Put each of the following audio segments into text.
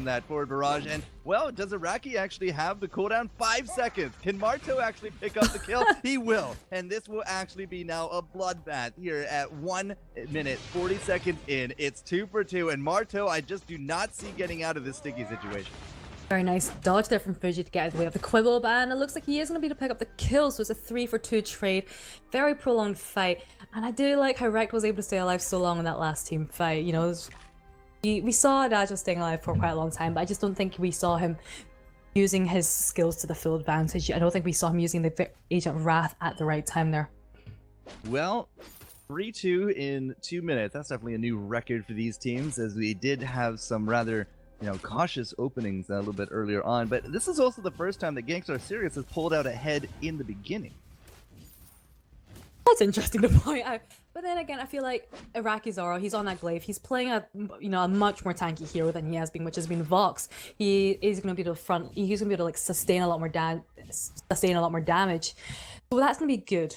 that forward barrage. And, well, does Iraqi actually have the cooldown? 5 seconds. Can Marto actually pick up the kill? He will. And this will actually be now a bloodbath here at 1 minute, 40 seconds in. It's 2 for 2. And Marto, I just do not see getting out of this sticky situation. Very nice dodge there from Fuji to get out of the way of the Quibble, and it looks like he is going to be able to pick up the kill, so it's a 3 for 2 trade. Very prolonged fight, and I do like how Rekt was able to stay alive so long in that last team fight. You know, we saw Adagio staying alive for quite a long time, but I just don't think we saw him using his skills to the full advantage. I don't think we saw him using the Agent Wrath at the right time there. Well, 3-2 in 2 minutes. That's definitely a new record for these teams, as we did have some rather cautious openings a little bit earlier on, but this is also the first time that Gankstars Sirius has pulled out ahead in the beginning. That's interesting to point out. But then again, I feel like Iraqi Zoro, he's on that glaive. He's playing a much more tanky hero than he has been, which has been Vox. He is going to be able to he's going to be able to like sustain a lot more damage. So that's going to be good.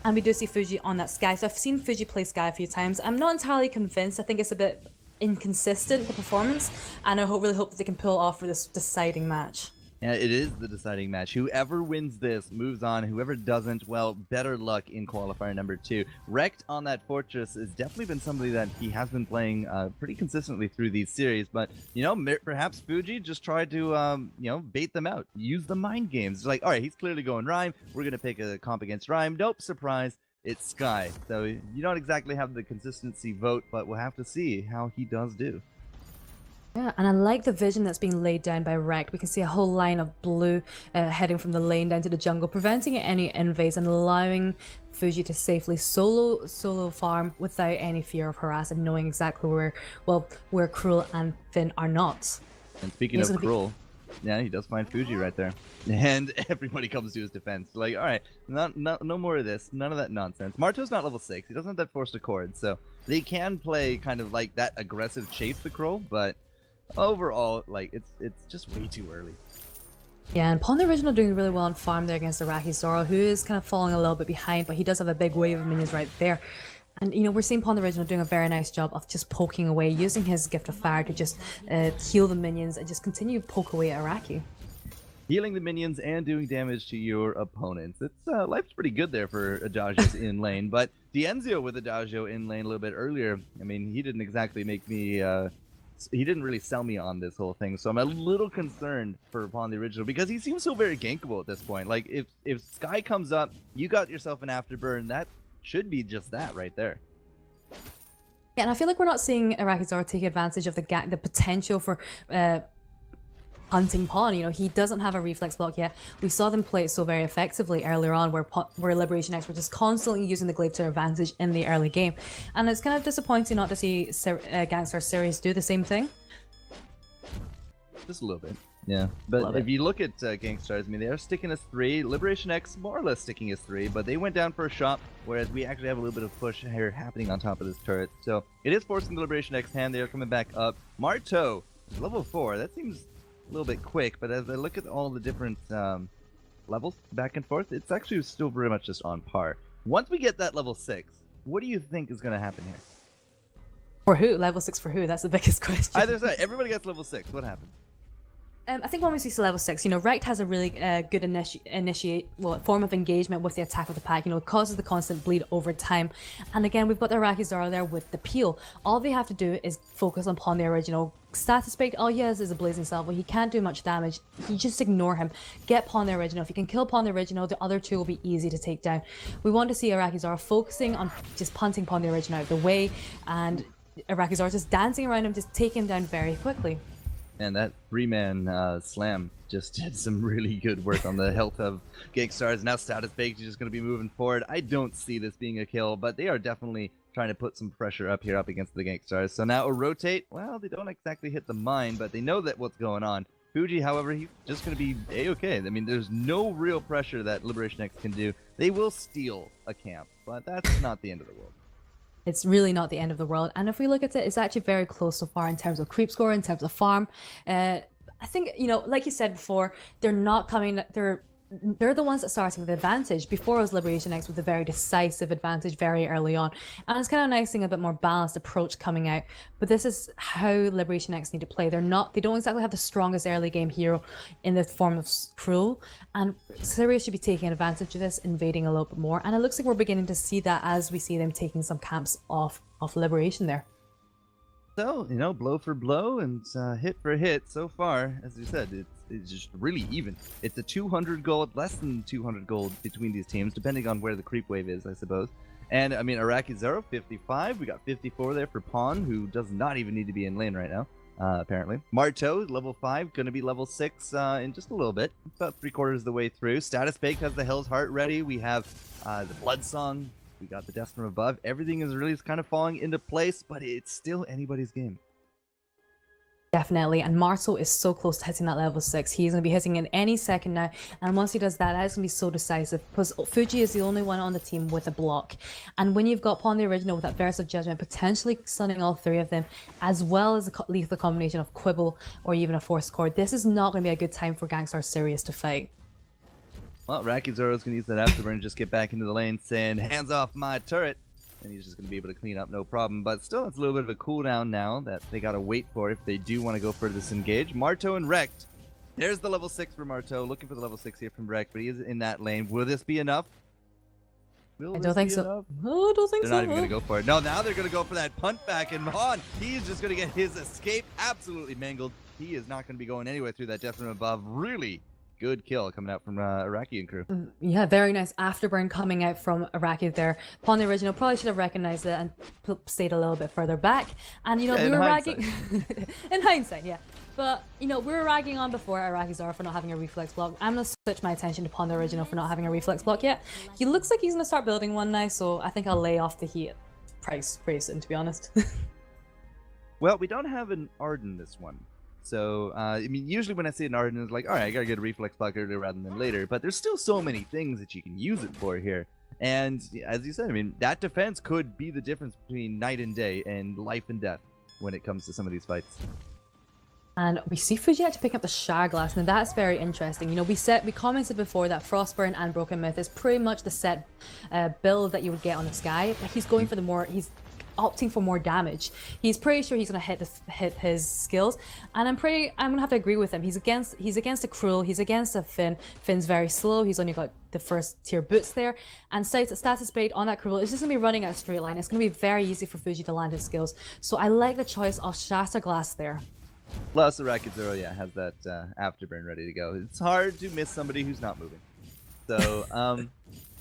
And we do see Fuji on that Sky. So I've seen Fuji play Sky a few times. I'm not entirely convinced. I think it's a bit inconsistent, the performance, and I really hope that they can pull off for this deciding match. Yeah, it is the deciding match. Whoever wins this moves on. Whoever doesn't, well, better luck in qualifier number 2. Rekt on that Fortress has definitely been somebody that he has been playing pretty consistently through these series, but perhaps Fuji just tried to bait them out, use the mind games. It's like, all right, he's clearly going Rhyme, we're gonna pick a comp against Rhyme. Nope, surprise, it's Sky. So you don't exactly have the consistency vote, but we'll have to see how he does do. Yeah, and I like the vision that's being laid down by Rekt. We can see a whole line of blue heading from the lane down to the jungle, preventing any invades and allowing Fuji to safely solo farm without any fear of harass and knowing exactly where Cruel and Finn are not. And speaking of Cruel, yeah, he does find Fuji right there. And everybody comes to his defense. Like, all right, no more of this. None of that nonsense. Marto's not level 6. He doesn't have that forced accord, so they can play kind of like that aggressive chase the Cruel, but overall, like, it's just way too early. Yeah, and Pawn the Original doing really well on farm there against Iraqi Zoro, who is kind of falling a little bit behind, but he does have a big wave of minions right there. And, we're seeing Pawn the Original doing a very nice job of just poking away, using his Gift of Fire to just heal the minions and just continue to poke away at Iraqi. Healing the minions and doing damage to your opponents. It's life's pretty good there for Adagio's in lane, but Dienzio with Adagio in lane a little bit earlier, I mean, he didn't exactly make me... he didn't really sell me on this whole thing, so I'm a little concerned for Pawn the Original because he seems so very gankable at this point. Like, if Sky comes up, you got yourself an afterburn. That should be just that right there. Yeah, and I feel like we're not seeing Iraqi Zoro take advantage of the potential for hunting Pawn. He doesn't have a reflex block yet. We saw them play it so very effectively earlier on, where Liberation X were just constantly using the glaive to their advantage in the early game, and it's kind of disappointing not to see Gankstars Sirius do the same thing. Just a little bit, yeah. But if you look at Gankstars, I mean, they are sticking as 3. Liberation X more or less sticking as 3, but they went down for a shot, whereas we actually have a little bit of push here happening on top of this turret. So it is forcing the Liberation X hand. They are coming back up. Marto, level 4. That seems a little bit quick, but as I look at all the different levels back and forth, it's actually still very much just on par. Once we get that level 6, what do you think is going to happen here? For who? Level 6 for who? That's the biggest question. Either side, everybody gets level 6. What happens? I think when we see to level 6, Rekt has a really good form of engagement with the attack of the pack. It causes the constant bleed over time. And again, we've got the Iraqi Zoro there with the peel. All they have to do is focus on Pawn the Original. Status break, all he has is a Blazing Salvo. He can't do much damage. You just ignore him. Get Pawn the Original. If you can kill Pawn the Original, the other 2 will be easy to take down. We want to see Iraqi Zoro focusing on just punting Pawn the Original out of the way, and Iraqi Zoro just dancing around him, just taking him down very quickly. And that 3-man slam just did some really good work on the health of Gankstars. Now status baked, he's just going to be moving forward. I don't see this being a kill, but they are definitely trying to put some pressure up here up against the Gankstars. So now a rotate. Well, they don't exactly hit the mine, but they know that what's going on. Fuji, however, he's just going to be A-okay. I mean, there's no real pressure that Liberation X can do. They will steal a camp, but that's not the end of the world. It's really not the end of the world. And if we look at it, it's actually very close so far in terms of creep score, in terms of farm. I think, like you said before, they're they're the ones that started with the advantage. Before it was Liberation X with a very decisive advantage very early on. And it's kind of nice seeing a bit more balanced approach coming out. But this is how Liberation X need to play. They don't exactly have the strongest early game hero in the form of Cruel. And Sirius should be taking advantage of this, invading a little bit more. And it looks like we're beginning to see that as we see them taking some camps off Liberation there. So, you know, blow for blow and hit for hit so far. As you said, it's just really even. It's a 200 gold, less than 200 gold between these teams, depending on where the creep wave is, I suppose. And, I mean, Iraqi Zero, 55. We got 54 there for Pawn, who does not even need to be in lane right now, apparently. Marteau, level 5, going to be level 6 in just a little bit. About 3/4 of the way through. Status Baked has the Hell's Heart ready. We have the Blood Song. We got the Death from Above. Everything is really kind of falling into place, but it's still anybody's game. Definitely, and Marteau is so close to hitting that level 6. He's going to be hitting in any second now, and once he does that, that is going to be so decisive, because Fuji is the only one on the team with a block. And when you've got Pawn the Original with that Verse of Judgment, potentially stunning all 3 of them, as well as a lethal combination of Quibble or even a Force Cord, this is not going to be a good time for Gangstar Sirius to fight. Well, Raki Zoro's going to use that afterburn and just get back into the lane, saying, hands off my turret. And he's just going to be able to clean up, no problem. But still, it's a little bit of a cooldown now that they got to wait for if they do want to go for this engage. Marteau and Rekt. There's the level 6 for Marteau. Looking for the level 6 here from Rekt, but he is in that lane. Will this be enough? I don't think so. Oh, I don't think so. They're not even going to go for it. No, now they're going to go for that punt back. And Mahan, he's just going to get his escape absolutely mangled. He is not going to be going anywhere through that Death from Above. Really good kill coming out from Iraqi and crew. Yeah, very nice afterburn coming out from Iraqi there. Pawn the Original probably should have recognized it and stayed a little bit further back. And, you know, we were ragging... in hindsight, yeah. But, you know, we were ragging on before Iraqi Zara for not having a reflex block. I'm going to switch my attention to Pawn the Original for not having a reflex block yet. He looks like he's going to start building one now, so I think I'll lay off the heat price racing, to be honest. Well, we don't have an Arden this one. So, I mean, usually when I see an Arden, it's like, all right, I gotta get a reflex block earlier rather than later. But there's still so many things that you can use it for here. And as you said, I mean, that defense could be the difference between night and day and life and death when it comes to some of these fights. And we see Fuji actually picking up the Shard Glass, and that's very interesting. You know, we commented before that Frostburn and Broken Myth is pretty much the set build that you would get on the Sky. But he's going for he's opting for more damage. He's pretty sure he's going to hit his skills, and I'm going to have to agree with him. He's against a Cruel, he's against a Finn. Finn's very slow, he's only got the first tier boots there, and Status Bait on that Cruel is just going to be running out a straight line. It's going to be very easy for Fuji to land his skills, so I like the choice of Shatter Glass there. Plus, the Rocket Zero, yeah, has that afterburn ready to go. It's hard to miss somebody who's not moving. So,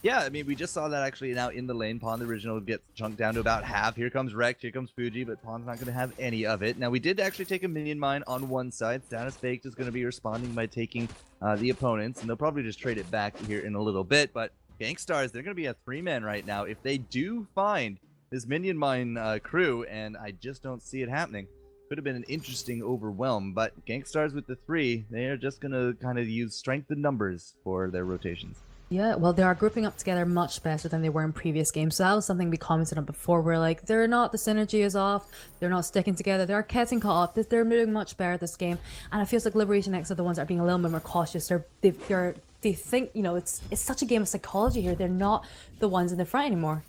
yeah, I mean, we just saw that actually now in the lane. Pawn the Original gets chunked down to about half. Here comes Rekt, here comes Fuji, but Pawn's not going to have any of it. Now, we did actually take a minion mine on one side. Status Baked is going to be responding by taking the opponents, and they'll probably just trade it back here in a little bit. But Gankstars, they're going to be a 3-man right now. If they do find this minion mine crew, and I just don't see it happening, could have been an interesting overwhelm. But Gankstars with the 3, they are just going to kind of use strength in numbers for their rotations. Yeah, well, they are grouping up together much better than they were in previous games. So that was something we commented on before. We're like, the synergy is off. They're not sticking together. They're getting caught up. They're moving much better this game. And it feels like Liberation X are the ones that are being a little bit more cautious. They think, you know, it's such a game of psychology here. They're not the ones in the front anymore.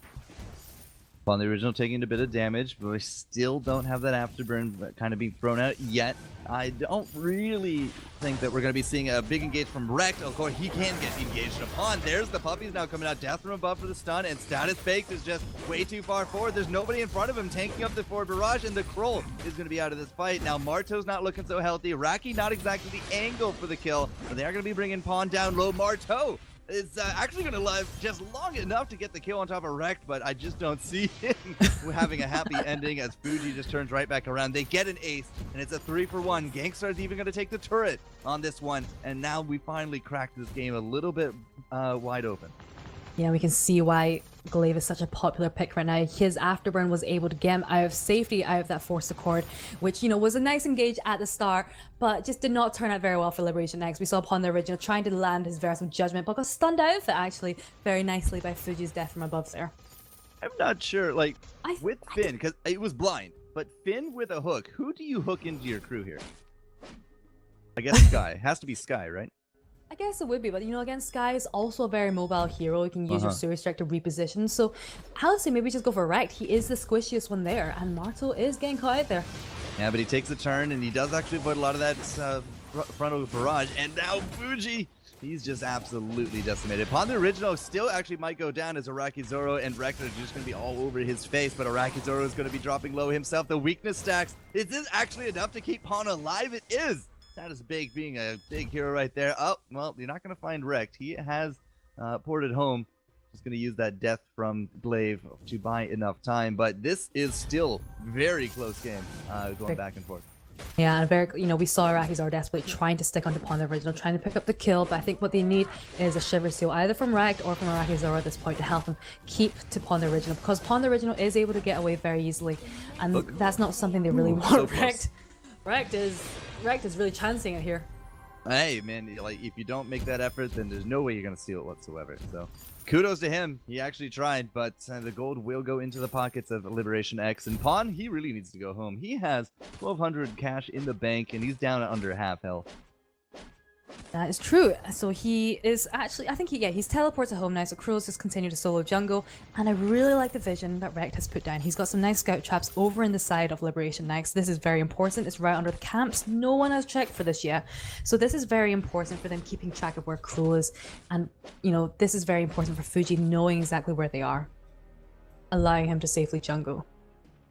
On the Original taking a bit of damage, but we still don't have that afterburn kind of being thrown out yet. I don't really think that we're going to be seeing a big engage from Rekt. Of course, he can get engaged upon. There's the puppies now coming out. Death from Above for the stun, and Status Baked is just way too far forward. There's nobody in front of him tanking up the forward barrage, and the Kroll is going to be out of this fight. Now, Marteau's not looking so healthy. Raki not exactly the angle for the kill, but they are going to be bringing Pawn down low. Marteau is actually going to live just long enough to get the kill on top of Rekt, but I just don't see him having a happy ending as Fuji just turns right back around. They get an ace, and it's a 3-for-1. Gangstar's even going to take the turret on this one, and now we finally cracked this game a little bit wide open. Yeah, we can see why Glaive is such a popular pick right now. His afterburn was able to get him out of safety, out of that Force Accord, which, you know, was a nice engage at the start, but just did not turn out very well for Liberation X. We saw Pawn the Original trying to land his Verse of Judgment, but got stunned out of it actually very nicely by Fuji's Death from Above there. I'm not sure, like, with Finn, because it was blind, but Finn with a hook, who do you hook into your crew here? I guess Sky. Has to be Sky, right? I guess it would be, but you know, again, Sky is also a very mobile hero. You can use your Sirius Strike to reposition. So I would say maybe just go for Rect. He is the squishiest one there, and Marto is getting caught out there. Yeah, but he takes a turn, and he does actually avoid a lot of that frontal barrage. And now Fuji, he's just absolutely decimated. Upon the original, still actually might go down as Arakizoro and Rekt are just going to be all over his face, but Arakizoro is going to be dropping low himself. The weakness stacks. Is this actually enough to keep Pawn alive? It is. That is big, being a big hero right there. Oh, well, you're not going to find Rekt. He has ported home. Just going to use that death from Glaive to buy enough time, but this is still very close game, going back and forth. Yeah, and very, you know, we saw Arakizoro desperately trying to stick onto Pawn the Original, trying to pick up the kill, but I think what they need is a Shiver Seal, either from Rekt or from Arakizoro at this point, to help him keep to Pawn the Original, because Pawn the Original is able to get away very easily, and that's not something they really want. So Rekt is really chancing it here. Hey, man, like, if you don't make that effort, then there's no way you're going to steal it whatsoever. So kudos to him. He actually tried, but the gold will go into the pockets of Liberation X. And Pawn, he really needs to go home. He has 1,200 cash in the bank, and he's down at under half health. That is true. So he is actually, I think he's teleported home now, so Krul's just continue to solo jungle, and I really like the vision that Rekt has put down. He's got some nice scout traps over in the side of Liberation next. This is very important. It's right under the camps. No one has checked for this yet. So this is very important for them keeping track of where Krul is, and you know, this is very important for Fuji knowing exactly where they are, allowing him to safely jungle.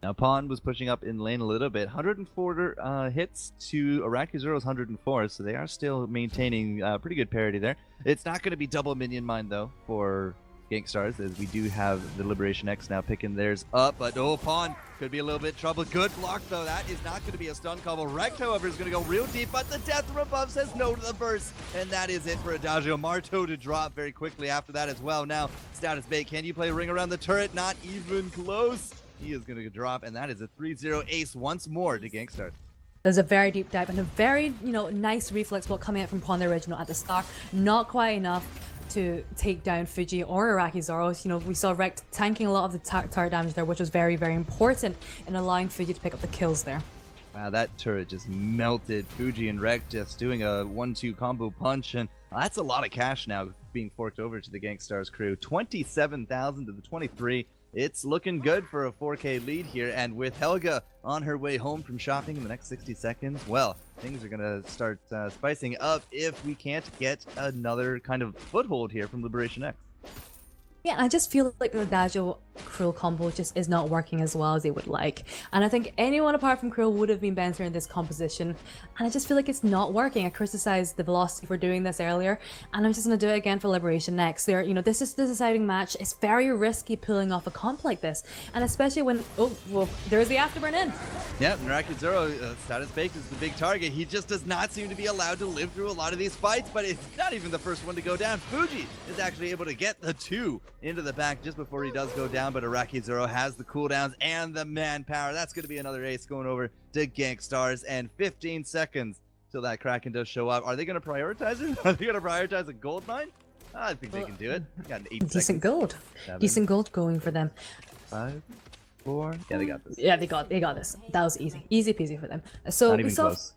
Now, Pawn was pushing up in lane a little bit. 104 hits to Arakizoro's 104, so they are still maintaining pretty good parity there. It's not going to be double minion mine, though, for Gankstars, as we do have the Liberation X now picking theirs up. But, oh, Pawn could be a little bit trouble. Good block, though. That is not going to be a stun combo. Rekt, however, is going to go real deep, but the death from above says no to the burst. And that is it for Adagio. Marto to drop very quickly after that as well. Now, Status Bait, can you play Ring Around the Turret? Not even close. He is going to drop, and that is a 3-0 ace once more to Gankstars. There's a very deep dive and a very, you know, nice reflex block coming out from Pawn the Original at the start. Not quite enough to take down Fuji or Arakizoro. You know, we saw Rekt tanking a lot of the turret damage there, which was very, very important in allowing Fuji to pick up the kills there. Wow, that turret just melted. Fuji and Rekt just doing a 1-2 combo punch, and that's a lot of cash now being forked over to the Gankstars crew. 27,000 to the 23. It's looking good for a 4K lead here, and with Helga on her way home from shopping in the next 60 seconds, well, things are going to start spicing up if we can't get another kind of foothold here from Liberation X. Yeah, I just feel like the Adagio Cruel combo just is not working as well as they would like. And I think anyone apart from Cruel would have been better in this composition. And I just feel like it's not working. I criticized the Velocity for doing this earlier, and I'm just going to do it again for Liberation next. There, you know, this is the deciding match. It's very risky pulling off a comp like this. And especially when, oh, well, there's the afterburn in. Yeah, Arakizoro, Status Baked is the big target. He just does not seem to be allowed to live through a lot of these fights, but it's not even the first one to go down. Fuji is actually able to get the 2 into the back just before he does go down, but Arakizoro has the cooldowns and the manpower. That's going to be another ace going over to Gankstars, and 15 seconds till that Kraken does show up. Are they going to prioritize it? Are they going to prioritize a gold mine? I think they can do it. Got 8 Decent seconds. gold. 7, Decent gold going for them. 5, 4. Yeah, they got this. Yeah, they got this. That was easy. Easy peasy for them. So Not even close.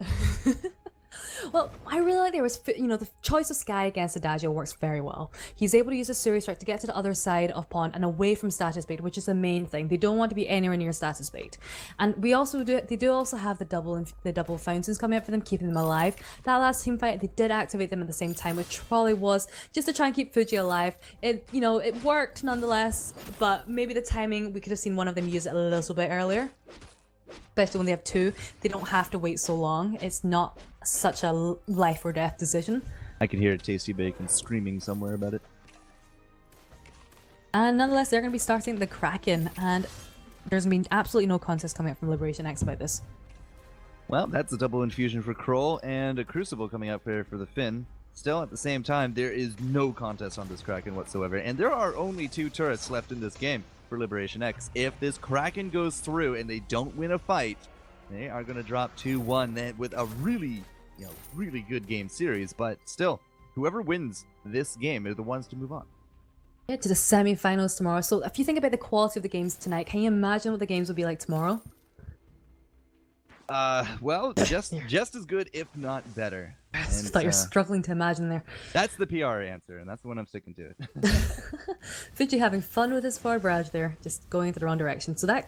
Well, I really like there was, you know, the choice of Sky against Adagio works very well. He's able to use a Sirius Strike to get to the other side of Pawn and away from Status Bait, which is the main thing. They don't want to be anywhere near Status Bait. And we also they do also have the double fountains coming up for them, keeping them alive. That last team fight, they did activate them at the same time, which probably was just to try and keep Fuji alive. It, you know, it worked nonetheless, but maybe the timing, we could have seen one of them use it a little bit earlier. Especially when they have 2, they don't have to wait so long. It's not such a life or death decision. I could hear Tasty Bacon screaming somewhere about it. And nonetheless, they're going to be starting the Kraken, and there's been absolutely no contest coming up from Liberation X about this. Well, that's a double infusion for Kroll and a Crucible coming up here for the Finn. Still, at the same time, there is no contest on this Kraken whatsoever, and there are only 2 turrets left in this game for Liberation X. If this Kraken goes through and they don't win a fight, they are going to drop 2-1 with a really, really good game series. But still, whoever wins this game are the ones to move on. Yeah, to the semi-finals tomorrow. So if you think about the quality of the games tonight, can you imagine what the games will be like tomorrow? Well, just as good, if not better. I thought you're struggling to imagine there. That's the PR answer, and that's the one I'm sticking to. Fuji having fun with his forward barrage there, just going into the wrong direction. So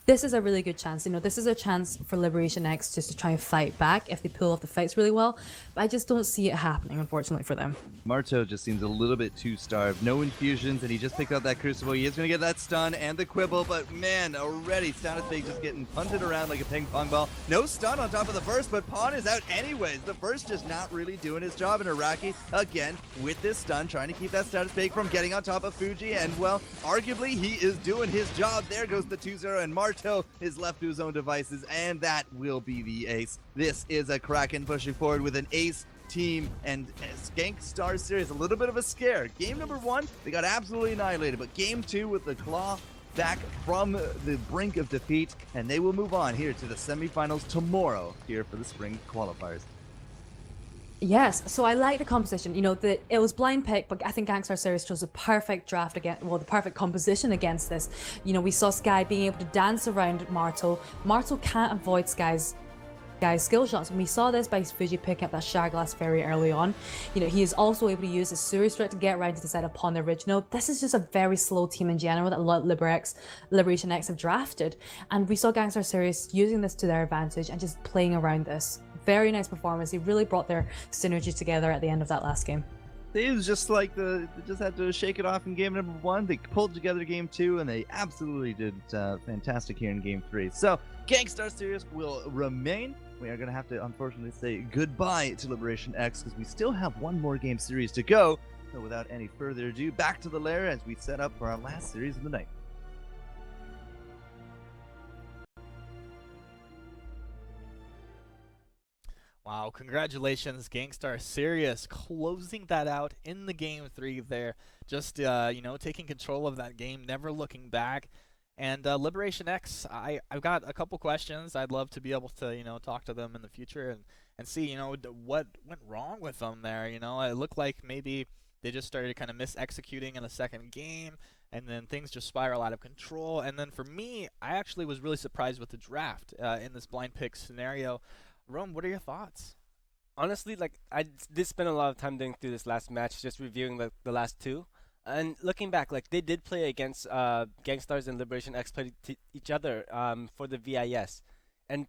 this is a really good chance. This is a chance for Liberation X just to try and fight back if they pull off the fights really well. But I just don't see it happening, unfortunately, for them. Marto just seems a little bit too starved. No infusions, and he just picked up that Crucible. He is going to get that stun and the Quibble, but man, already Status Big just getting punted around like a ping pong ball. No stun on top of the burst, but Pawn is out anyways. The burst just not really doing his job, and Iraqi, again, with this stun, trying to keep that Status Big from getting on top of Fuji, and well, arguably, he is doing his job. There goes the 2-0, and Marto is left to his own devices, and that will be the ace. This is a Kraken pushing forward with an ace team, and Gankstars Sirius, a little bit of a scare. Game number 1, they got absolutely annihilated, but game 2 with the claw back from the brink of defeat, and they will move on here to the semifinals tomorrow here for the spring qualifiers. Yes, so I like the composition. It was blind pick, but I think Gangstar Sirius chose the perfect draft against, the perfect composition against this. We saw Sky being able to dance around Marto. Marto can't avoid Sky's skill shots, and we saw this by Fuji picking up that Shard Glass very early on. He is also able to use his Sirius Strike to get around to the side upon the original. This is just a very slow team in general that Liberation X have drafted, and we saw Gangstar Sirius using this to their advantage and just playing around this. Very nice performance. They really brought their synergy together at the end of that last game. It was just like they just had to shake it off in game number 1. They pulled together game 2, and they absolutely did fantastic here in game 3. So Gangstar Sirius will remain. We are going to have to unfortunately say goodbye to Liberation X because we still have one more game series to go. So without any further ado, back to the lair as we set up for our last series of the night. Wow, congratulations, Gangstar Sirius, closing that out in the game 3 there. Just, taking control of that game, never looking back. And Liberation X, I've got a couple questions. I'd love to be able to, talk to them in the future and see, what went wrong with them there. It looked like maybe they just started kind of mis-executing in the second game, and then things just spiral out of control. And then for me, I actually was really surprised with the draft in this blind pick scenario. Rome, what are your thoughts? Honestly, I did spend a lot of time going through this last match, just reviewing the last two. And looking back, they did play against Gankstars and Liberation X played each other for the VIS.